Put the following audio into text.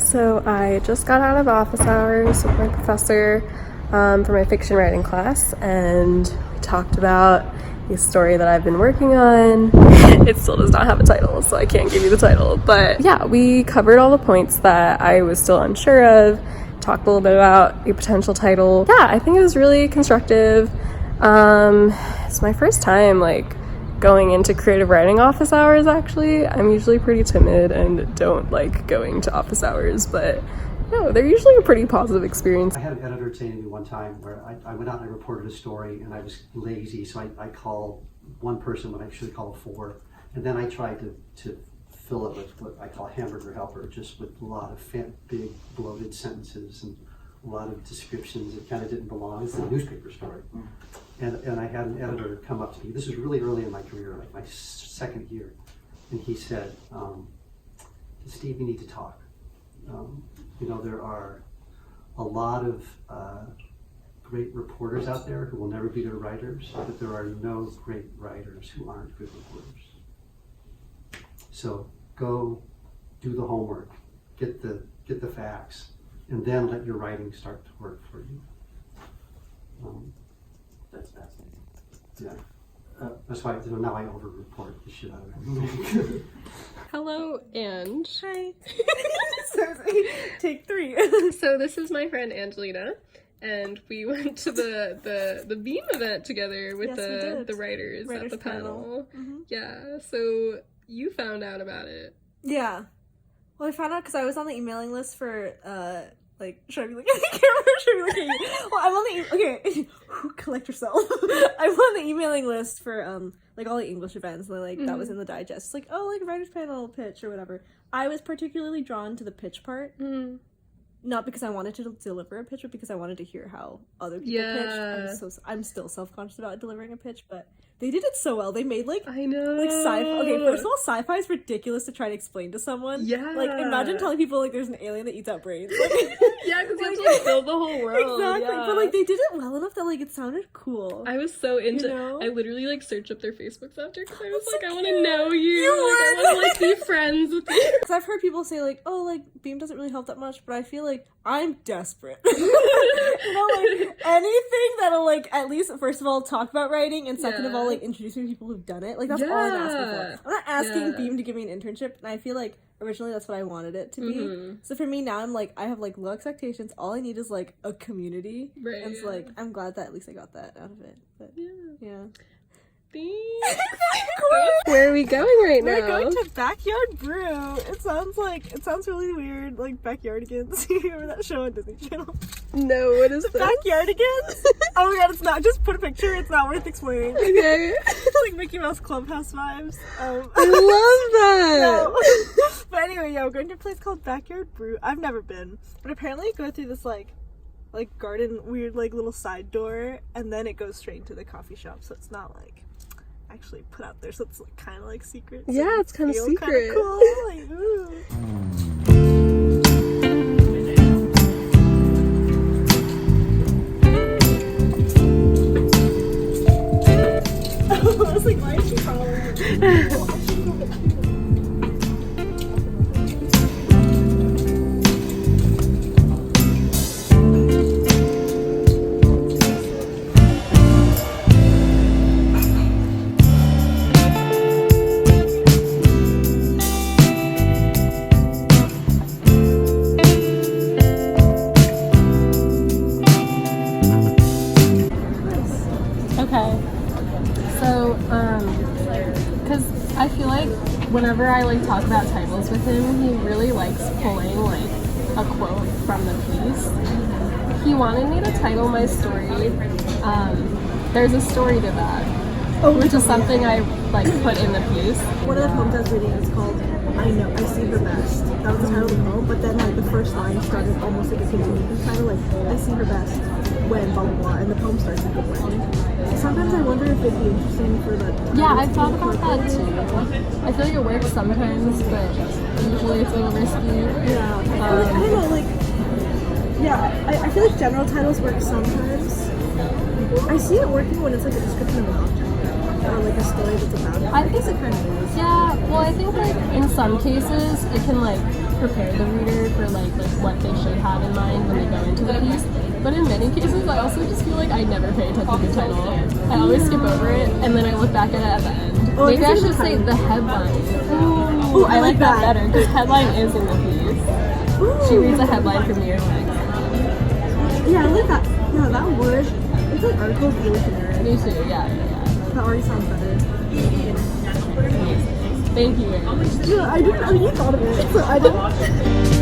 So I just got out of office hours with my professor for my fiction writing class, and we talked about the story that I've been working on. It still does not have a title, so I can't give you the title, but yeah, we covered all the points that I was still unsure of, talked a little bit about a potential title. Yeah, I think it was really constructive. It's my first time going into creative writing office hours. Actually, I'm usually pretty timid and don't like going to office hours, but no, they're usually a pretty positive experience. I had an editor say to me one time where I went out and I reported a story and I was lazy, so I called one person when I should have called four, and then I tried to fill it with what I call hamburger helper, just with a lot of big bloated sentences and a lot of descriptions that kind of didn't belong. It's a newspaper story. And I had an editor come up to me. This was really early in my career, like my second year. And he said, Steve, you need to talk. There are a lot of great reporters out there who will never be good writers, but there are no great writers who aren't good reporters. So go do the homework, get the facts, and then let your writing start to work for you. That's fascinating. Yeah. That's why now I over-report the shit out of it. Hello, and hi. Take 3. So this is my friend Angelina, and we went to the Beam event together with the writers at the panel. Mm-hmm. Yeah, so you found out about it. Yeah. Well, I found out because I was on the emailing list for should I be looking at the camera? Should I be looking at you? Well, I'm on the okay. Collect yourself. I'm on the emailing list for all the English events, and that was in the digest. It's writers panel pitch or whatever. I was particularly drawn to the pitch part. Mm. Not because I wanted to deliver a pitch, but because I wanted to hear how other people pitch. I'm still self-conscious about delivering a pitch, but they did it so well. They made I know. sci-fi. Okay, first of all, sci-fi is ridiculous to try to explain to someone. Yeah. Imagine telling people there's an alien that eats out brains. Yeah, because you have to build the whole world. Exactly. Yeah. But they did it well enough that it sounded cool. I was so into. I literally searched up their Facebooks after because I was I want to know you. I want to be friends with you. Because I've heard people say Beam doesn't really help that much, but I feel I'm desperate. Anything that'll at least first of all talk about writing, and second of all introduce me to people who've done it. That's all I'm asking for. I'm not asking Beam to give me an internship, and I feel originally that's what I wanted it to be. Mm-hmm. So for me now, I have low expectations. All I need is a community, right? And it's I'm glad that at least I got that out of it. But yeah. Where are we going right now? We're going to Backyard Brew. It sounds really weird, Backyardigans. You remember that show on Disney Channel? No, what is that? Backyardigans? Oh my god, it's not. Just put a picture. It's not worth explaining. Okay. It's Mickey Mouse Clubhouse vibes. I love that. No. But anyway, we're going to a place called Backyard Brew. I've never been, but apparently you go through this garden weird little side door, and then it goes straight into the coffee shop. So it's not actually put out there, so it's kind of secret. So yeah, it's kind of secret. Cool. Ooh. I was why is she following me? I feel whenever I talk about titles with him, he really likes pulling a quote from the piece. He wanted me to title my story, There's a Story to That, which is something I put in the piece. One of the poems I was reading is called I Know, I See Her Best. That was the title of the poem, but then the first line started almost a continuation title, I see her best when blah blah blah, and the poem starts with the when. Sometimes I wonder if it'd be interesting for the... Yeah, I've thought about that too. I feel it works sometimes, but usually it's a little risky. Yeah. I don't know, I feel general titles work sometimes. I see it working when it's a description of an object, or a story that's about it. I guess it kind of is. Yeah, well I think in some cases it can prepare the reader for also just feel like I never pay attention to the title. I always skip over it, and then I look back at it at the end. Oh, Maybe I it's in should the say title. the headline. Ooh, I like that better, because headline is in the piece. She reads a headline from New York Times. Yeah, I like that. Yeah, that word. It's like articles really generic. Me too, yeah. That already sounds better. Thank you very much. Yeah, I mean, you thought of it, so I didn't.